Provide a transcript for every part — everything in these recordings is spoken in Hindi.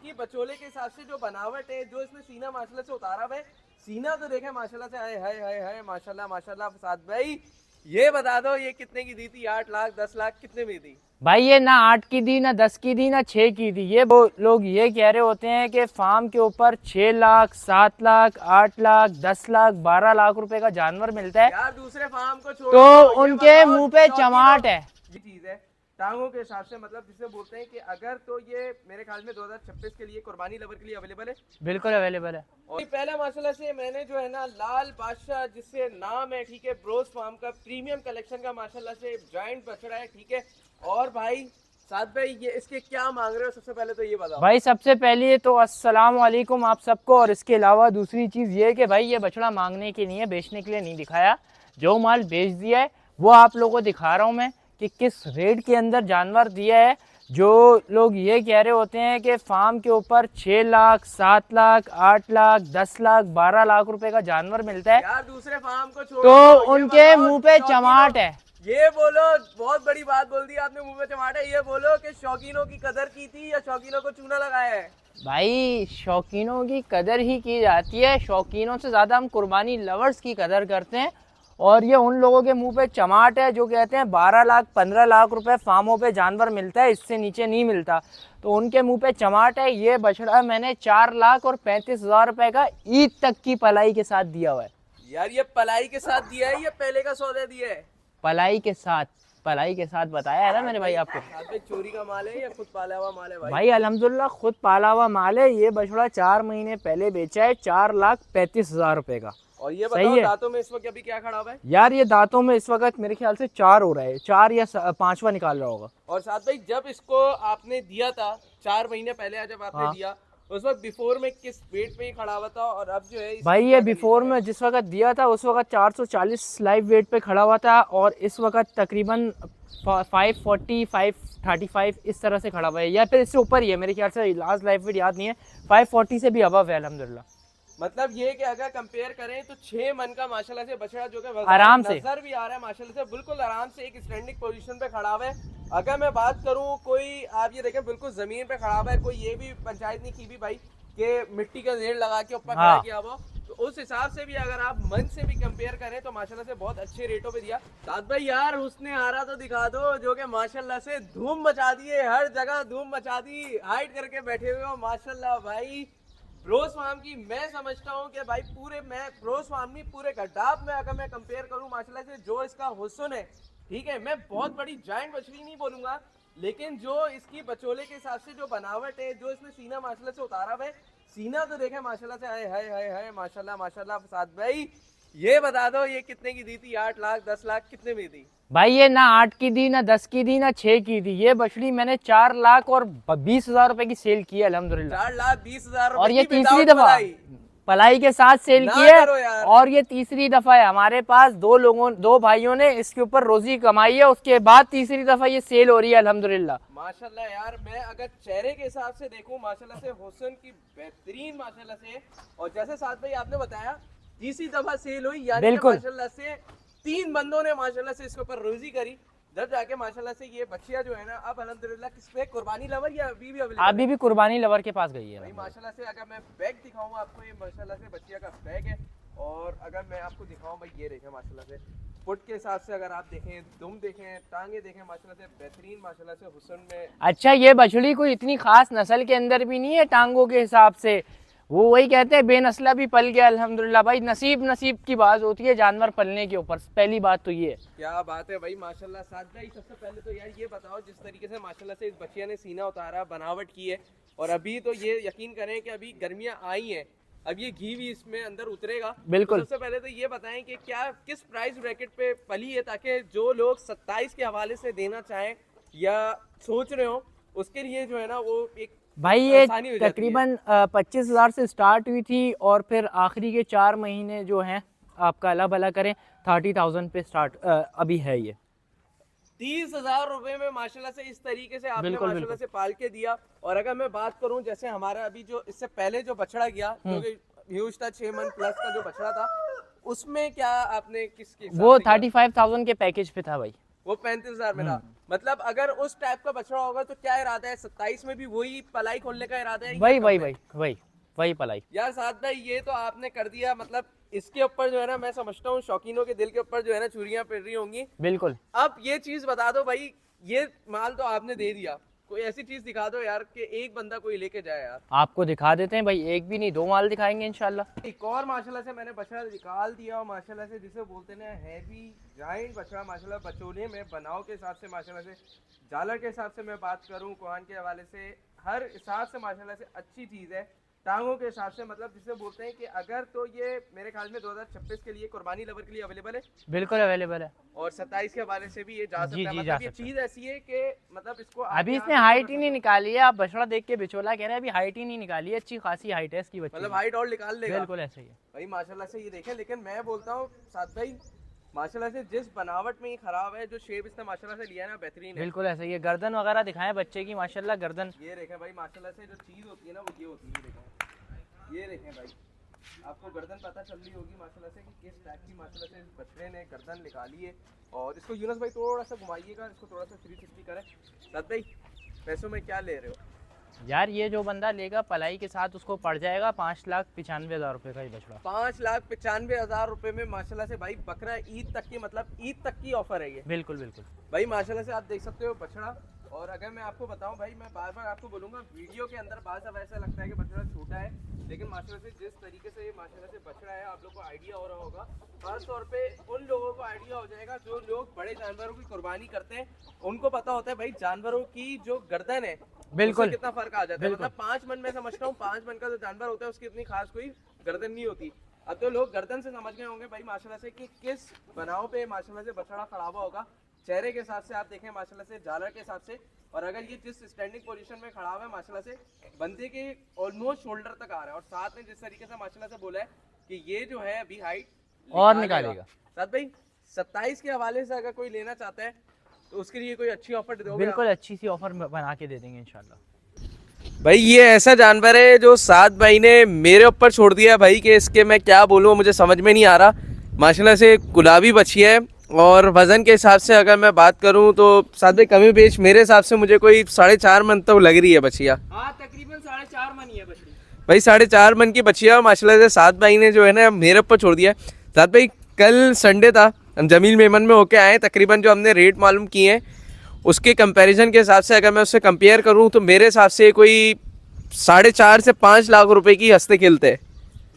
इसकी बचोले के हिसाब से जो बनावट है, जो इसमें सीना माशाल्लाह से उतारा हुआ है, सीना तो देखे माशाल्लाह से, हाय हाय हाय हाय माशाल्लाह माशाल्लाह। साद भाई ये बता दो ये कितने की दी थी? 8 लाख 10 लाख कितने में दी भाई ये ना 8 की दी, ना 10 की दी, ना 6 की दी। ये वो लोग ये कह रहे होते हैं कि फार्म के ऊपर 6 लाख 7 लाख 8 लाख 10 लाख 12 लाख रुपए का जानवर मिलता है यार? दूसरे फार्म को छोड़ो, तो उनके मुंह पे चमाट है। ये चीज है टांगों के हिसाब से, मतलब जिसे बोलते हैं कि अगर तो ये मेरे ख्याल में 2026 के लिए कुर्बानी लवर के लिए अवेलेबल है। बिल्कुल अवेलेबल है। और पहला माशाल्लाह से मैंने जो है ना लाल बादशाह जिससे नाम है, ठीक है, ब्रोस फार्म का प्रीमियम कलेक्शन का माशाल्लाह से जॉइंट बछड़ा है, ठीक है। और भाई साथ भाई ये इसके क्या मांग रहे हो? सबसे पहले तो ये बताओ भाई। सबसे पहले तो अस्सलाम वालेकुम आप सबको। और इसके अलावा दूसरी चीज़ ये कि भाई ये बछड़ा मांगने के लिए, बेचने के लिए नहीं दिखाया। जो माल बेच दिया है वो आप लोगों को दिखा रहा हूँ मैं कि किस रेट के अंदर जानवर दिया है। जो लोग ये कह रहे होते हैं कि फार्म के ऊपर 6 लाख 7 लाख 8 लाख 10 लाख 12 लाख रुपए का जानवर मिलता है, यार। दूसरे फार्म को छोड़ो, तो उनके मुंह पे चमाट है। ये बोलो, बहुत बड़ी बात बोल दी आपने, मुंह पे चमाट है। ये बोलो कि शौकीनों की कदर की थी या शौकीनों को चूना लगाया है? भाई शौकीनों की कदर ही की जाती है, शौकीनों से ज़्यादा हम कुर्बानी लवर्स की कदर करते हैं। और ये उन लोगों के मुंह पे चमाट है जो कहते हैं 12 लाख 15 लाख रुपए फार्मों पे जानवर मिलता है, इससे नीचे नहीं मिलता। तो उनके मुंह पे चमाट है। ये बछड़ा मैंने 4 लाख और 35 हजार रुपए का ईद तक की पलाई के साथ दिया हुआ है। यार ये पलाई के साथ दिया है या पहले का सौदा दिया है? पलाई के साथ, पलाई के साथ बताया है ना मेरे भाई आपको। चोरी का माल है या खुद पाला हुआ माल है? भाई अल्हम्दुलिल्लाह खुद पाला हुआ माल है। ये बछड़ा 4 महीने पहले बेचा है 4 लाख 35 हजार रुपए का। और ये बताओ दांतों में इस वक्त अभी क्या खड़ा हुआ है? यार ये दांतों में इस वक्त मेरे ख्याल से 4 हो रहा है, 4 या 5वां निकाल रहा होगा। और साथ भाई जब इसको आपने दिया था 4 महीने पहले, जब आपने दिया उस वक्त बिफोर में किस वेट पे ही खड़ा हुआ था? और अब जो है भाई ये बिफोर में जिस वक्त दिया था उस वक्त 440 लाइव वेट पे खड़ा हुआ था, और इस वक्त तकरीबन 540 535 इस तरह से खड़ा हुआ है, या फिर इससे ऊपर ही है मेरे ख्याल से। लास्ट लाइव वेट याद नहीं है, 540 से भी अबव है अल्हम्दुलिल्लाह। मतलब ये कि अगर कंपेयर करें तो 6 मन का माशाल्लाह से बछड़ा जो कि आराम से नजर भी आ रहा है माशाल्लाह से, बिल्कुल आराम से एक स्टैंडिंग पोजीशन पे खड़ा हुआ है। अगर मैं बात करूं, कोई आप ये देखें बिल्कुल जमीन पे खड़ा हुआ है, कोई ये भी पंचायत नहीं की भी भाई कि मिट्टी का ढेर लगा के ऊपर खड़ा किया हुआ। तो उस हिसाब से भी अगर आप मन से भी कंपेयर करें तो माशाल्लाह से बहुत अच्छे रेटों पे दिया। साथ भाई यार उसने आ रहा तो दिखा दो जो कि माशाल्लाह से धूम मचा दिए, हर जगह धूम मचा दी, हाइड करके बैठे हुए हो माशाल्लाह भाई। ब्रोस फार्म की मैं समझता हूँ कि भाई पूरे, मैं ब्रोस फार्म नहीं पूरे गड्डाप में अगर मैं कंपेयर करूँ माशाल्लाह से जो इसका हुस्न है, ठीक है, मैं बहुत बड़ी जायंट बछड़ी नहीं बोलूंगा, लेकिन जो इसकी बचोले के हिसाब से जो बनावट है, जो इसमें सीना माशाल्लाह से उतारा हुआ है, सीना तो देखे माशाल्लाह से, हाय हाय हाय हाय माशाल्लाह माशाल्लाह। साथ भाई ये बता दो ये कितने की दी थी? 8 लाख 10 लाख कितने में दी? भाई ये ना 8 की दी, ना 10 की दी, ना 6 की दी। ये बछड़ी मैंने 4 लाख और 20 हजार रुपए की सेल की है अल्हम्दुलिल्लाह। 4 लाख 20 हजार और ये तीसरी दफा पलाई के साथ सेल की है, और ये तीसरी दफा है। हमारे पास 2 भाइयों ने इसके ऊपर रोजी कमाई है, उसके बाद तीसरी दफा ये सेल हो रही है अल्हम्दुलिल्लाह। माशाल्लाह यार, मैं अगर चेहरे के हिसाब से देखूं माशाल्लाह से हुस्न की बेहतरीन माशाल्लाह से, और जैसे साथ भाई आपने बताया तीसरी दफा सेल हुई, यानी माशाल्लाह से 3 बंदों ने माशाल्लाह से इसके ऊपर रोजी करी, जब जाके माशाल्लाह से ये बच्चियां जो है ना अब अल्हम्दुलिल्लाह किस पे कुर्बानी लवर या अभी भी अवेलेबल? अभी भी कुर्बानी लवर के पास गई है भाई माशाल्लाह से। अगर मैं बैग दिखाऊं आपको, ये माशाल्लाह से बच्चियां का बैग है, और अगर मैं आपको दिखाऊं भाई ये देखें माशाल्लाह से फुट के हिसाब से, अगर आप देखें, दुम देखें, टांगे देखें, माशाल्लाह से बेहतरीन माशाल्लाह से हुस्न में। अच्छा ये बछड़ी कोई इतनी खास नस्ल के अंदर भी नहीं है टांगों के हिसाब से, वो वही कहते हैं बेनस्ला भी पल गया अल्हम्दुलिल्लाह। भाई नसीब की बात होती है जानवर पलने के ऊपर, पहली बात तो ये। क्या बात है भाई माशाल्लाह। साथ भाई सबसे पहले तो यार ये बताओ, जिस तरीके से माशाल्लाह से इस बच्चिया ने सीना उतारा, बनावट की है, और अभी तो ये यकीन करें कि अभी गर्मियां आई हैं, अब ये घी भी इसमें अंदर उतरेगा बिल्कुल। तो सबसे पहले तो ये बताएं कि क्या किस प्राइस ब्रैकेट पे पली है, ताकि जो लोग 27 के हवाले से देना चाहें या सोच रहे हो उसके लिए जो है ना वो एक भाई ये तकरीबन 25 हजार से स्टार्ट हुई थी, और फिर आखिरी के 4 महीने जो हैं आपका अल्लाह भला करें 30,000 पे स्टार्ट अभी है ये। 30,000 रुपए में माशाल्लाह से इस तरीके से आपने माशाल्लाह से पाल के दिया। और अगर मैं बात करूं, जैसे हमारा अभी जो इससे पहले जो बछड़ा गया जो कि ह्यूज था 6 मंथ प्लस का जो बछड़ा था, उसमें क्या आपने किसके? वो 35,000 के पैकेज पे था भाई, वो 35,000 में था। मतलब अगर उस टाइप का बछड़ा होगा तो क्या इरादा है, 27 में भी वही पलाई खोलने का इरादा है या वही कम वही है? वही वही पलाई। यार साथ भाई ये तो आपने कर दिया, मतलब इसके ऊपर जो है ना, मैं समझता हूँ शौकीनों के दिल के ऊपर जो है ना चूड़ियां पिट रही होंगी। बिल्कुल। अब ये चीज बता दो भाई, ये माल तो आपने दे दिया, कोई ऐसी चीज दिखा दो यार कि एक बंदा कोई लेके जाए यार। आपको दिखा देते हैं भाई, एक भी नहीं 2 माल दिखाएंगे इंशाल्लाह। एक और माशाल्लाह से मैंने बछड़ा निकाल दिया, और माशाल्लाह से जिसे बोलते हैं हैवी जाइंट बछड़ा, माशाल्लाह बचोले में बनाव के हिसाब से, माशाल्लाह से झालर के हिसाब से मैं बात करूं, कोहान के हवाले से, हर हिसाब से माशाल्लाह से अच्छी चीज़ है। टांगों के हिसाब से, मतलब जिसे बोलते हैं कि अगर, तो ये मेरे ख्याल में 2026 के लिए कुर्बानी लवर के लिए अवेलेबल है, बिल्कुल अवेलेबल है। और 27 के हवाले से भी ये जा सकता जी है। जी, जा मतलब ये सकता है। चीज़ ऐसी है कि मतलब इसको अभी आगे इसने आप हाइट कर ही नहीं सकते निकाली है, आप बछड़ा देख के बिचौला कह रहे हैं अभी हाइट ही नहीं निकाली है, अच्छी खासी हाइट है इसकी हो। बच्ची मतलब की। हाइट और निकाल लेगा। बिल्कुल ऐसे ही है। भाई माशाल्लाह से ये देखें, लेकिन मैं बोलता हूँ साथ भाई, माशाल्लाह से जिस बनावट में ये खराब है, जो शेप इसने माशाल्लाह से लिया है ना, बेहतरीन है। बिल्कुल ऐसे ही है। गर्दन वगैरह दिखाएं बच्चे की, माशाल्लाह गर्दन। ये देखें भाई, माशाल्लाह से जो चीज़ होती है ना वो ये होती है, ये देखें भाई, आपको गर्दन पता चल रही होगी माशाल्लाह से कि किस टाइप की माशाल्लाह से इस बछड़े ने गर्दन निकाली है। और इसको यूनस भाई थोड़ा सा घुमाइएगा, इसको थोड़ा सा 360 करें। साथ भाई पैसों में क्या ले रहे हो? यार ये जो बंदा लेगा पलाई के साथ उसको पड़ जाएगा 5,95,000 रुपये का ही बछड़ा। 5,95,000 रुपए में माशाल्लाह से भाई बकरा ईद तक की, मतलब ईद तक की ऑफर है ये बिल्कुल बिल्कुल। भाई। माशाल्लाह से आप देख सकते हो बछड़ा। और अगर मैं आपको बताऊं भाई, मैं बार बार आपको बोलूंगा, वीडियो के अंदर बार बार ऐसा लगता है कि बछड़ा छोटा है, लेकिन माशाल्लाह से जिस तरीके से ये माशाल्लाह से बछड़ा है, आप लोग को आइडिया हो रहा होगा। खास तौर पे उन लोगों को आइडिया हो जाएगा जो लोग बड़े जानवरों की कुर्बानी करते हैं, उनको पता होता है भाई जानवरों की जो गर्दन है बिल्कुल उससे कितना फर्क आ जाता है। बिल्कुल। मतलब 5 मन में समझता हूँ, 5 मन का जो जानवर होता है उसकी इतनी खास कोई गर्दन नहीं होती। अब तो लोग गर्दन से समझ गए होंगे भाई माशाल्लाह से कि किस बनाव पे माशाल्लाह से बछड़ा खड़ा हुआ होगा। चेहरे के हिसाब से आप देखें माशाल्लाह से, झालर के हिसाब से, और अगर ये जिस स्टैंडिंग पोजीशन में खड़ा हुआ है माशाल्लाह से बंदे के ऑलमोस्ट शोल्डर तक आ रहा है, और साथ में जिस तरीके से माशाल्लाह से बोला है कि ये जो है अभी हाइट और निकालेगा। साथ भाई 27 के हवाले से अगर कोई लेना चाहता है तो उसके लिए कोई अच्छी ऑफर दोगे? बिल्कुल अच्छी सी ऑफर बना के दे देंगे इंशाल्लाह। भाई ये ऐसा जानवर है जो सात भाई ने मेरे ऊपर छोड़ दिया है भाई, कि इसके मैं क्या बोलूँ, मुझे समझ में नहीं आ रहा। माशाल्लाह से गुलाबी बच्ची है, और वजन के हिसाब से अगर मैं बात करूं तो साथ भाई कमी बेच मेरे हिसाब से मुझे कोई 4.5 मन तो लग रही है बछिया। हाँ तकरीबन 4.5 मन ही है बछड़ी भाई 4.5 मन की बछिया माशाल्लाह से सात भाई ने जो है ना मेरे ऊपर छोड़ दिया है। सात भाई कल संडे था, हम जमील मेमन में होके आए, तकरीबन जो हमने रेट मालूम किए हैं उसके कंपैरिजन के हिसाब से अगर मैं उससे कंपेयर करूं तो मेरे हिसाब से कोई 4.5 से 5 लाख रुपए की हंसते खेलते हैं।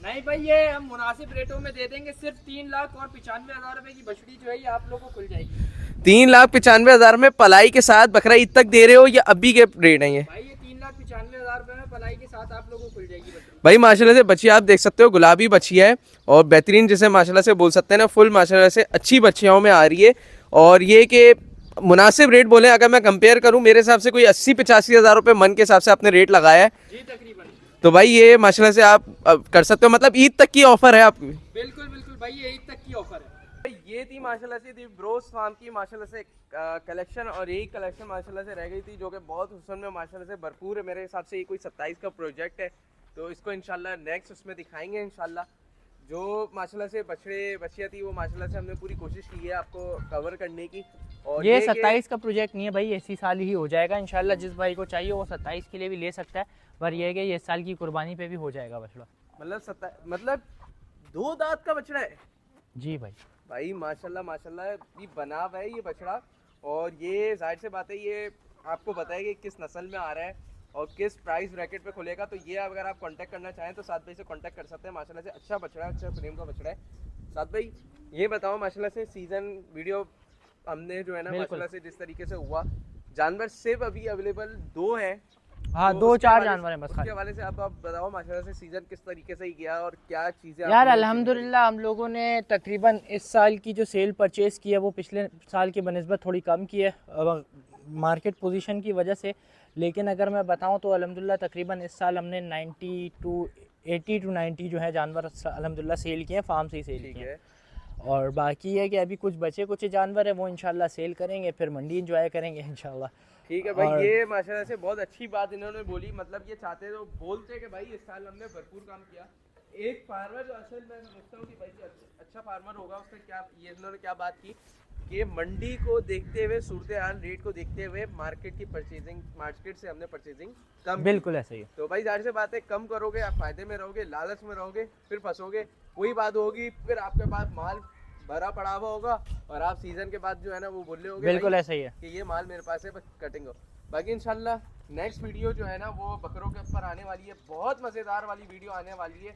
नहीं भाई ये हम मुनासिब रेटों में दे देंगे, सिर्फ 3,95,000 रुपए की बछड़ी जो है ये आप लोगों को खुल जाएगी। 3,95,000 में पलाई के साथ बकरा ईद तक दे रहे हो, या अभी के रेट है ये? भाई ये 3,95,000 रुपए में पलाई के साथ आप लोगों को खुल जाएगी बछड़ी। भाई माशाल्लाह से बच्ची आप देख सकते हो, गुलाबी बच्ची है और बेहतरीन, जिसे माशाल्लाह से बोल सकते हैं ना, फुल माशाल्लाह से अच्छी बच्चियों में आ रही है। और ये कि मुनासिब रेट बोले अगर मैं कंपेयर करूं, मेरे हिसाब से कोई 80-85 हज़ार रुपये मन के हिसाब से आपने रेट लगाया है जी तकरीबन। तो भाई ये माशाल्लाह से आप कर सकते हो, मतलब ईद तक की ऑफर है आपकी। बिल्कुल बिल्कुल भाई ये ईद तक की ऑफर है। ये थी माशाल्लाह से दी ब्रोस फार्म की माशाल्लाह से कलेक्शन, और यही कलेक्शन माशाल्लाह से रह गई थी जो कि बहुत हुस्न में माशाल्लाह से भरपूर है। मेरे हिसाब से ये कोई 27 का प्रोजेक्ट है, तो इसको इंशाल्लाह नेक्स्ट उसमें दिखाएंगे इंशाल्लाह। जो माशाल्लाह से बछिया थी वो माशाल्लाह से हमने पूरी कोशिश की है आपको कवर करने की। और ये 27 का प्रोजेक्ट नहीं है भाई, इसी साल ही हो जाएगा इंशाल्लाह। जिस भाई को चाहिए वो 27 के लिए भी ले सकता है, पर यह है कि ये साल की कुर्बानी पे भी हो जाएगा बछड़ा। मतलब 2 दांत का बछड़ा है जी भाई। भाई माशाल्लाह माशाल्लाह ये बना हुआ है ये बछड़ा। और ये जाहिर से बात है, ये आपको बताया कि किस नस्ल में आ रहा है और किस प्राइस ब्रैकेट पे खुलेगा। तो ये अगर आप कांटेक्ट करना चाहें तो सात भाई से कांटेक्ट कर सकते हैं। माशाल्लाह से अच्छा बछड़ा है, अच्छा फ्रेम का बछड़ा है। सात भाई ये बताओ, माशाल्लाह से सीजन वीडियो हमने जो है ना माशाल्लाह से जिस तरीके से हुआ, जानवर सिर्फ अभी अवेलेबल 2 हैं। हाँ तो 2-4 जानवर हैं बस उसके खाली। हवाले से आप बताओ माशाल्लाह से सीजन किस तरीके से ही गया और क्या चीज़ें यार अल्हम्दुलिल्लाह हम लोगों ने तकरीबन इस साल की जो सेल परचेज़ की है वो पिछले साल की बनिस्बत थोड़ी कम की है मार्केट पोजीशन की वजह से। लेकिन अगर मैं बताऊं तो अल्हम्दुलिल्लाह तकरीबन इस साल हमने 80 to 90 जो है जानवर अल्हम्दुलिल्लाह सेल किए हैं, फार्म से ही सेल किए हैं। और बाकी है कि अभी कुछ बचे कुछ जानवर है वो इंशाल्लाह सेल करेंगे, फिर मंडी इंजॉय करेंगे इंशाल्लाह। ठीक है भाई। ये माशाल्लाह से बहुत अच्छी बात इन्होंने बोली, मतलब ये चाहते तो बोलते कि भाई इस साल हमने भरपूर काम किया। एक फार्मर जो असल मैं समझता हूँ कि भाई अच्छा फार्मर होगा उसका क्या, ये इन्होंने क्या बात की कि मंडी को देखते हुए, सूरत हाल रेट को देखते हुए मार्केट से हमने परचेजिंग कम की। बिल्कुल ऐसा ही है। तो भाई जाहिर सी बात है, कम करोगे आप फायदे में रहोगे, लालच में रहोगे फिर फंसोगे। वही बात होगी, फिर आपके पास माल भरा पड़ा हुआ होगा और आप सीजन के बाद जो है ना वो बोल रहे होगे बिल्कुल भाई ऐसा ही है कि ये माल मेरे पास है, बस कटिंग हो। बाकी इंशाल्लाह नेक्स्ट वीडियो जो है ना वो बकरों के ऊपर आने वाली है, बहुत मज़ेदार वाली वीडियो आने वाली है,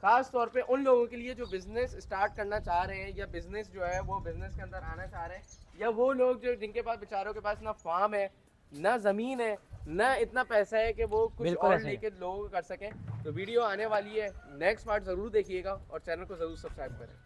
खास तौर पे उन लोगों के लिए जो बिजनेस स्टार्ट करना चाह रहे हैं या बिजनेस जो है वो बिजनेस के अंदर आना चाह रहे हैं, या वो लोग जो जिनके पास बेचारों के पास ना फार्म है, ना ज़मीन है, ना इतना पैसा है कि वो कुछ बिल्कुल और ऐसा ही है। लेके लोगों को कर सकें। तो वीडियो आने वाली है, नेक्स्ट पार्ट ज़रूर देखिएगा और चैनल को ज़रूर सब्सक्राइब करें।